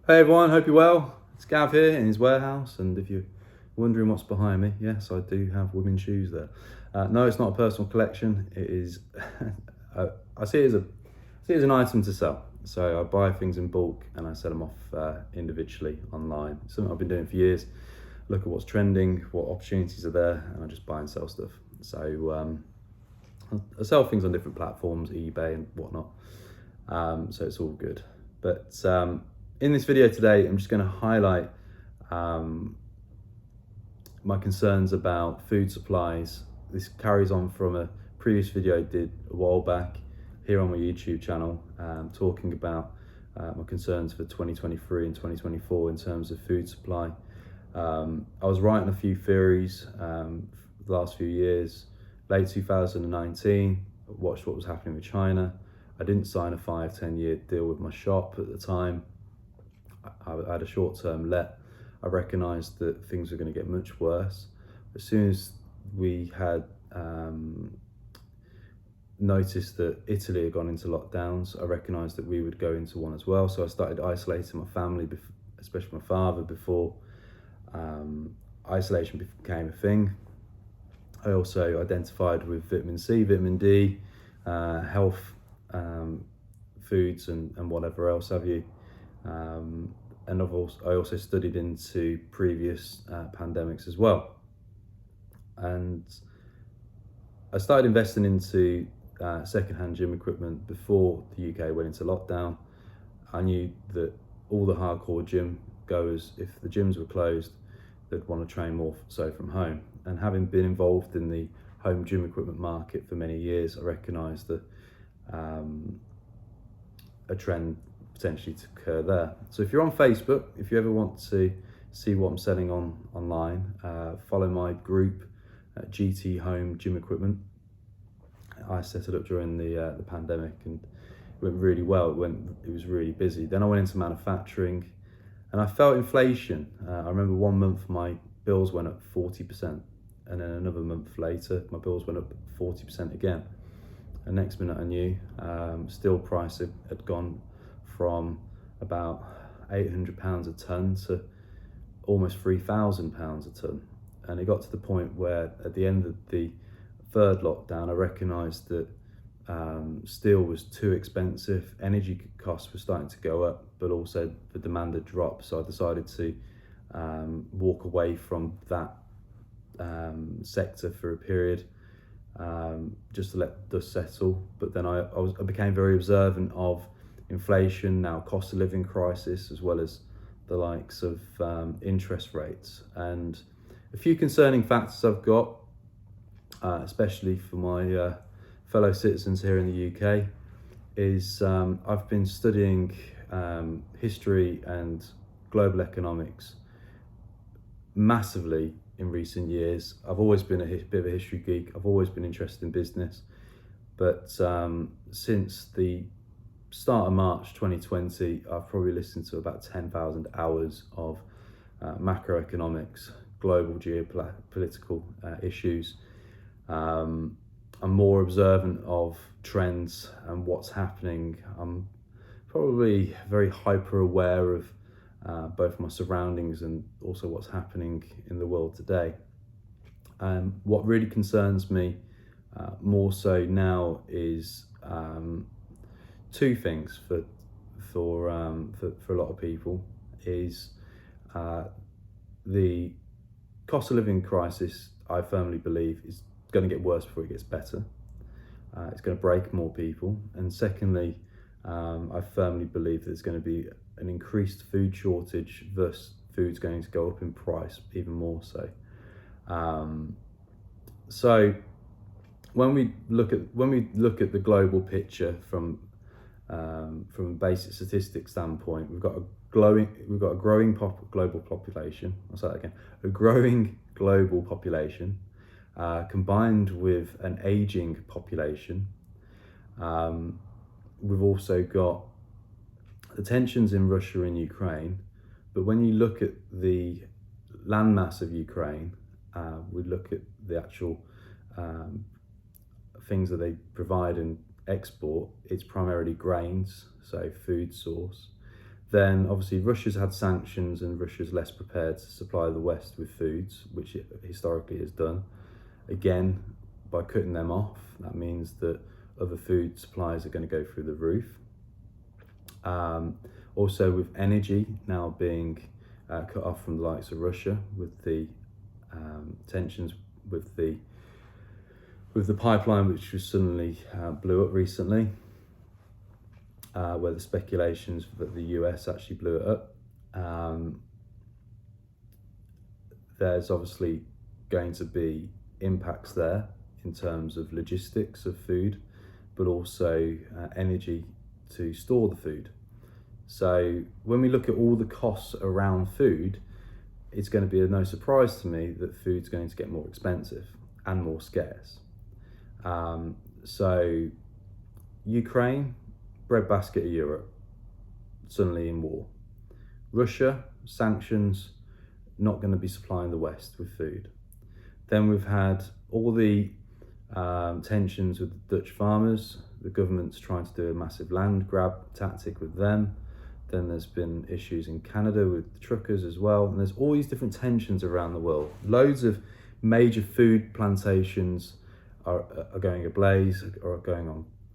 Hey everyone, hope you're well. It's Gav here in his warehouse, and if you're wondering what's behind me, yes, I do have women's shoes there. No, it's not a personal collection. It is. I see it as an item to sell. So I buy things in bulk and I sell them off individually online. It's something I've been doing for years. Look at what's trending, what opportunities are there, and I just buy and sell stuff. So I sell things on different platforms, eBay and whatnot. So it's all good. But in this video today, I'm just going to highlight my concerns about food supplies. This carries on from a previous video I did a while back here on my YouTube channel, talking about my concerns for 2023 and 2024 in terms of food supply. I was writing a few theories for the last few years. Late 2019, I watched what was happening with China. I didn't sign a 5-10 year deal with my shop at the time. I had a short-term let. I recognised that things were going to get much worse. As soon as we had noticed that Italy had gone into lockdowns, I recognised that we would go into one as well. So I started isolating my family, especially my father, before isolation became a thing. I also identified with vitamin C, vitamin D, health foods and whatever else have you. And I also studied into previous pandemics as well. And I started investing into second-hand gym equipment before the UK went into lockdown. I knew that all the hardcore gym goers, if the gyms were closed, they'd want to train more so from home. And having been involved in the home gym equipment market for many years, I recognised that a trend potentially to occur there. So if you're on Facebook, if you ever want to see what I'm selling online, follow my group, GT Home Gym Equipment. I set it up during the pandemic and it went really well. It was really busy. Then I went into manufacturing and I felt inflation. I remember one month my bills went up 40%, and then another month later my bills went up 40% again. And next minute I knew steel price had gone from about £800 a tonne to almost £3,000 a tonne. And it got to the point where at the end of the third lockdown, I recognised that steel was too expensive, energy costs were starting to go up, but also the demand had dropped. So I decided to walk away from that sector for a period, just to let dust settle. But then I became very observant of inflation, now cost of living crisis, as well as the likes of interest rates. And a few concerning factors I've got, especially for my fellow citizens here in the UK, is I've been studying history and global economics massively in recent years. I've always been a bit of a history geek. I've always been interested in business, but since the start of March 2020, I've probably listened to about 10,000 hours of macroeconomics, global geopolitical issues. I'm more observant of trends and what's happening. I'm probably very hyper aware of both my surroundings and also what's happening in the world today. What really concerns me more so now is two things for a lot of people is the cost of living crisis. I firmly believe is going to get worse before it gets better. It's going to break more people. And secondly, I firmly believe there's going to be an increased food shortage, thus food's going to go up in price even more so. So when we look at the global picture from a basic statistics standpoint, we've got a growing global population. I'll say that again. A growing global population, combined with an aging population. We've also got the tensions in Russia and Ukraine, but when you look at the landmass of Ukraine, we look at the actual things that they provide and export. It's primarily grains, so food source. Then obviously Russia's had sanctions and Russia's less prepared to supply the West with foods, which it historically has done. Again, by cutting them off, that means that other food supplies are going to go through the roof. Also with energy now being cut off from the likes of Russia, with the tensions with the pipeline which was suddenly blew up recently, where the speculations that the US actually blew it up. There's obviously going to be impacts there in terms of logistics of food, but also energy to store the food. So when we look at all the costs around food, it's going to be no surprise to me that food's going to get more expensive and more scarce. So Ukraine, breadbasket of Europe, suddenly in war. Russia, sanctions, not going to be supplying the West with food. Then we've had all the tensions with the Dutch farmers. The government's trying to do a massive land grab tactic with them. Then there's been issues in Canada with the truckers as well. And there's all these different tensions around the world. Loads of major food plantations are going ablaze, or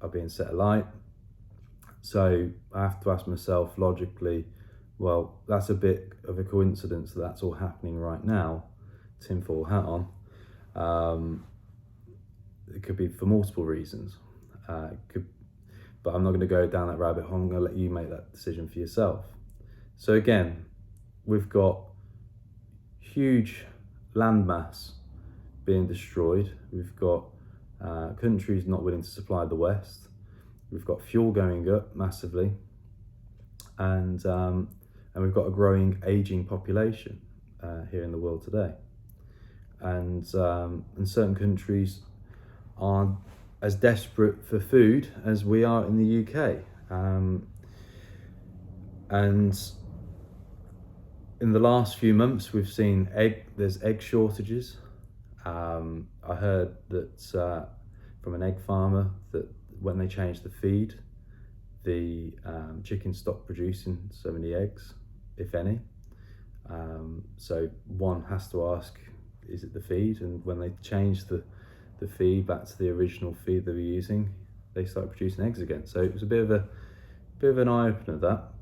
are being set alight. So I have to ask myself logically, well, that's a bit of a coincidence that that's all happening right now, tinfoil hat on. It could be for multiple reasons. But I'm not going to go down that rabbit hole. I'm going to let you make that decision for yourself. So again, we've got huge landmass being destroyed. We've got countries not willing to supply the West. We've got fuel going up massively, and we've got a growing, aging population here in the world today. And certain countries are as desperate for food as we are in the UK. And in the last few months, we've seen there's egg shortages. I heard that from an egg farmer that when they changed the feed, the chicken stopped producing so many eggs, if any. So one has to ask, is it the feed? And when they changed the feed back to the original feed they were using, they started producing eggs again. So it was a bit of an eye opener, that.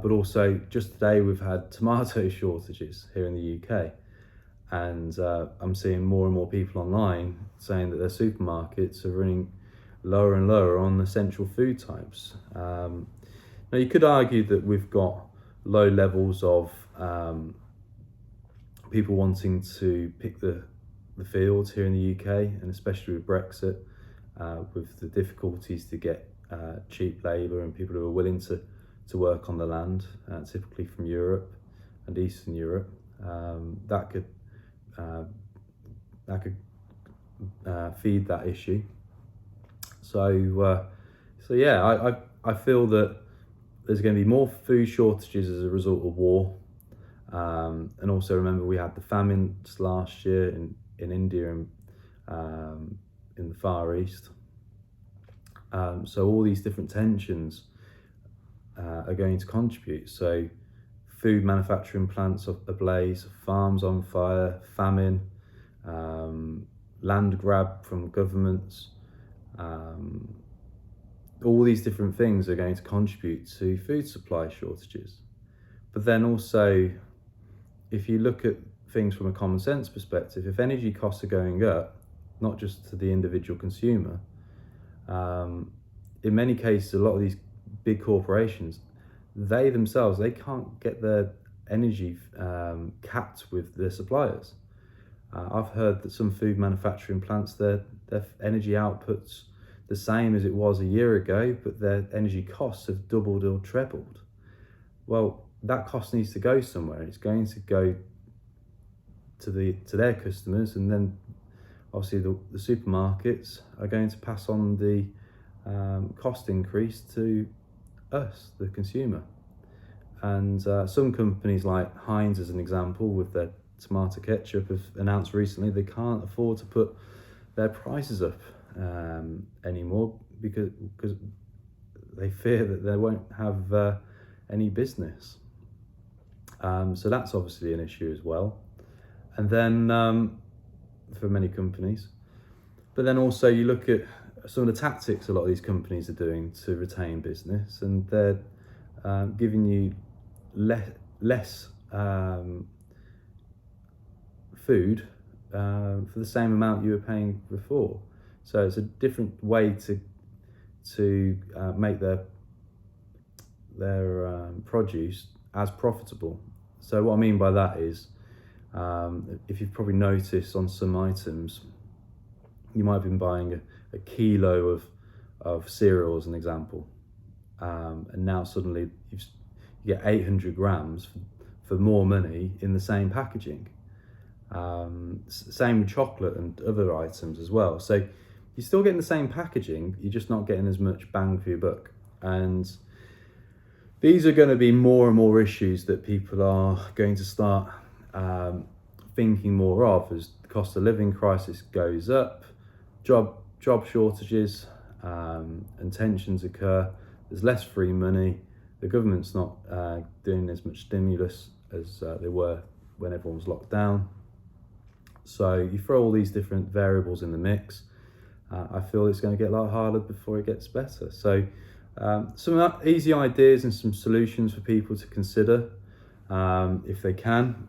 But also just today we've had tomato shortages here in the UK, and I'm seeing more and more people online saying that their supermarkets are running lower and lower on essential food types. Now you could argue that we've got low levels of people wanting to pick the fields here in the UK, and especially with Brexit, with the difficulties to get cheap labour and people who are willing to work on the land, typically from Europe and Eastern Europe. That could feed that issue. So yeah, I feel that there's going to be more food shortages as a result of war. And also remember, we had the famines last year in India and in the Far East. So all these different tensions are going to contribute. So food manufacturing plants ablaze, farms on fire, famine, land grab from governments. All these different things are going to contribute to food supply shortages. But then also, if you look at things from a common sense perspective, if energy costs are going up, not just to the individual consumer, in many cases, a lot of these big corporations, they themselves, they can't get their energy capped with their suppliers. I've heard that some food manufacturing plants, their energy output's the same as it was a year ago, but their energy costs have doubled or trebled. Well, that cost needs to go somewhere. It's going to go to their customers, and then obviously the supermarkets are going to pass on the cost increase to us, the consumer. And some companies like Heinz, as an example, with their tomato ketchup, have announced recently they can't afford to put their prices up anymore because they fear that they won't have any business. So that's obviously an issue as well. And then for many companies, but then also you look at some of the tactics a lot of these companies are doing to retain business, and they're giving you less food for the same amount you were paying before. So it's a different way to make their produce as profitable. So what I mean by that is, if you've probably noticed on some items, you might have been buying a kilo of cereal as an example, and now suddenly you get 800 grams for more money in the same packaging. Same with chocolate and other items as well. So you're still getting the same packaging, you're just not getting as much bang for your buck. And these are going to be more and more issues that people are going to start thinking more of as the cost of living crisis goes up, job shortages and tensions occur, there's less free money, the government's not doing as much stimulus as they were when everyone was locked down. So you throw all these different variables in the mix, I feel it's going to get a lot harder before it gets better. So some easy ideas and some solutions for people to consider if they can.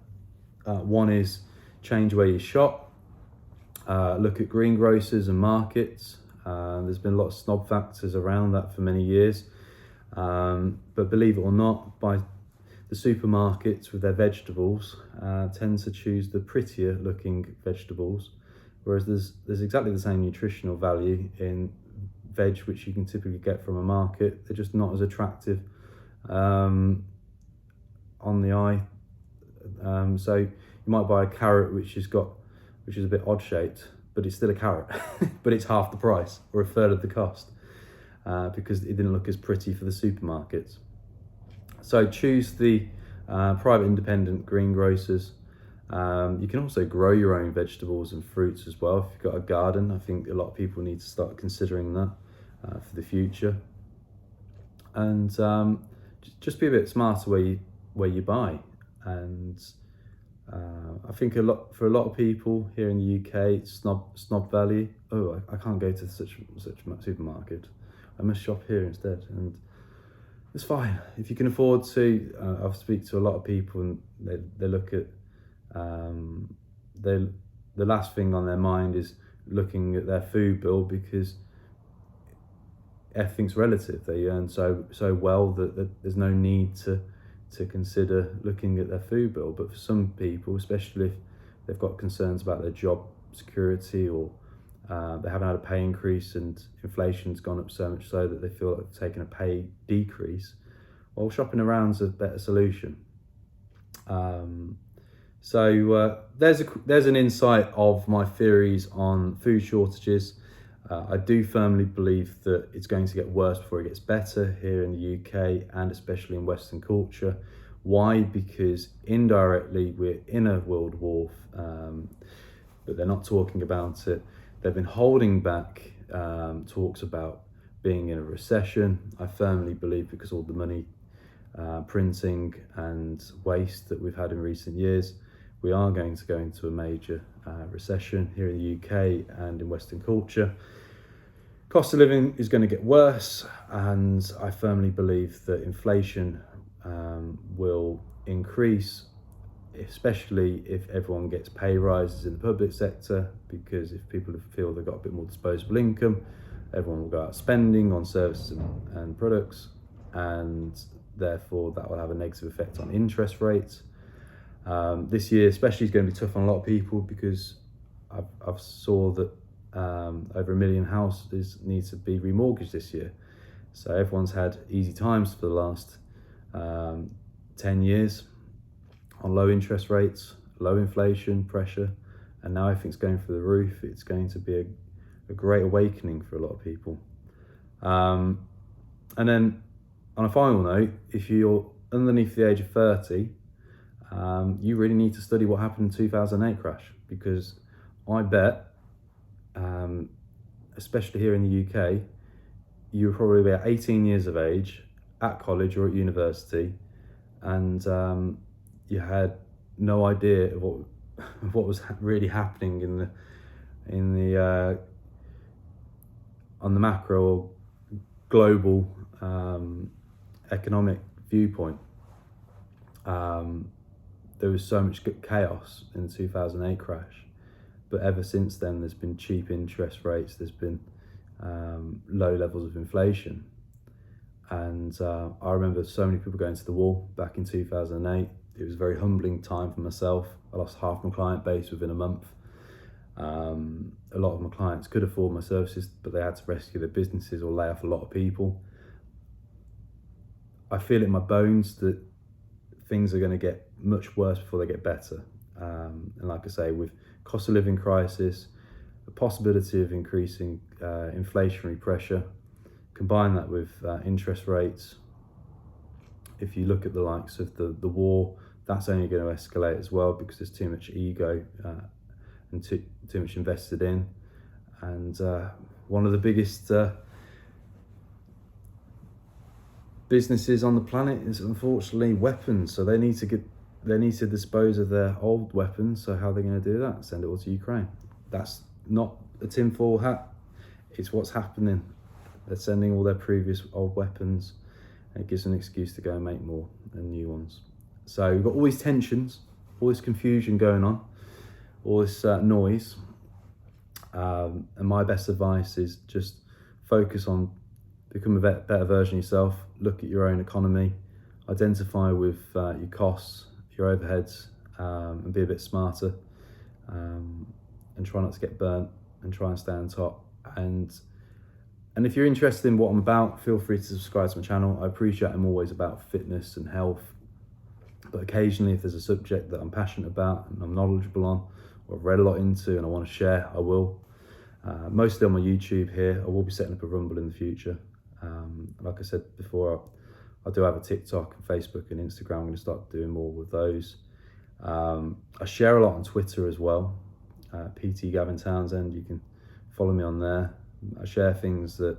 One is change where you shop, look at greengrocers and markets. There's been a lot of snob factors around that for many years, but believe it or not, by the supermarkets with their vegetables tend to choose the prettier looking vegetables, whereas there's exactly the same nutritional value in veg which you can typically get from a market. They're just not as attractive on the eye. So you might buy a carrot which is a bit odd shaped, but it's still a carrot, but it's half the price or a third of the cost because it didn't look as pretty for the supermarkets. So choose the private independent greengrocers. You can also grow your own vegetables and fruits as well. If you've got a garden, I think a lot of people need to start considering that for the future. And just be a bit smarter where you buy. And I think for a lot of people here in the UK, it's snob value. Oh, I can't go to such supermarket. I must shop here instead. And it's fine if you can afford to. I speak to a lot of people, and they look at the last thing on their mind is looking at their food bill, because everything's relative. They earn so well that there's no need to consider looking at their food bill. But for some people, especially if they've got concerns about their job security, or they haven't had a pay increase and inflation's gone up so much so that they feel like they've taken a pay decrease, well, shopping around's a better solution. So there's an insight of my theories on food shortages. I do firmly believe that it's going to get worse before it gets better here in the UK, and especially in Western culture. Why? Because indirectly we're in a world war, but they're not talking about it. They've been holding back talks about being in a recession. I firmly believe, because all the money printing and waste that we've had in recent years, we are going to go into a major recession here in the UK and in Western culture. Cost of living is going to get worse, and I firmly believe that inflation will increase, especially if everyone gets pay rises in the public sector, because if people feel they've got a bit more disposable income, everyone will go out spending on services and products, and therefore that will have a negative effect on interest rates. This year especially is going to be tough on a lot of people, because I've saw that over 1 million houses need to be remortgaged this year. So everyone's had easy times for the last 10 years on low interest rates, low inflation pressure, and now everything's going through the roof. It's going to be a great awakening for a lot of people. And then on a final note, if you're underneath the age of 30, you really need to study what happened in the 2008 crash, because I bet, especially here in the UK, you were probably about 18 years of age, at college or at university, and you had no idea of what was really happening in the on the macro or global economic viewpoint. There was so much chaos in the 2008 crash, but ever since then there's been cheap interest rates, there's been low levels of inflation. And I remember so many people going to the wall back in 2008. It was a very humbling time for myself. I lost half my client base within a month. A lot of my clients could afford my services, but they had to rescue their businesses or lay off a lot of people. I feel it in my bones that things are going to get much worse before they get better. And like I say, with cost of living crisis, the possibility of increasing inflationary pressure, combine that with interest rates. If you look at the likes of the war, that's only going to escalate as well, because there's too much ego and too much invested in. And one of the biggest businesses on the planet is unfortunately weapons. So they need to dispose of their old weapons. So how are they going to do that? Send it all to Ukraine. That's not a tinfoil hat. It's what's happening. They're sending all their previous old weapons, and it gives an excuse to go and make more and new ones. So we've got all these tensions, all this confusion going on, all this noise. And my best advice is just focus on becoming a better version of yourself. Look at your own economy, identify with your costs, your overheads, and be a bit smarter, and try not to get burnt, and try and stay on top. And if you're interested in what I'm about, feel free to subscribe to my channel. I appreciate I'm always about fitness and health, but occasionally if there's a subject that I'm passionate about and I'm knowledgeable on, or I've read a lot into and I want to share, I will. Mostly on my YouTube here. I will be setting up a Rumble in the future. Like I said before, I do have a TikTok and Facebook and Instagram. I'm going to start doing more with those. I share a lot on Twitter as well. PT Gavin Townsend, you can follow me on there. I share things that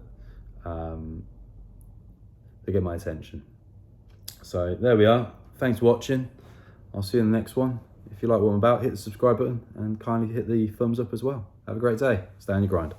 they get my attention. So there we are. Thanks for watching. I'll see you in the next one. If you like what I'm about, hit the subscribe button and kindly hit the thumbs up as well. Have a great day. Stay on your grind.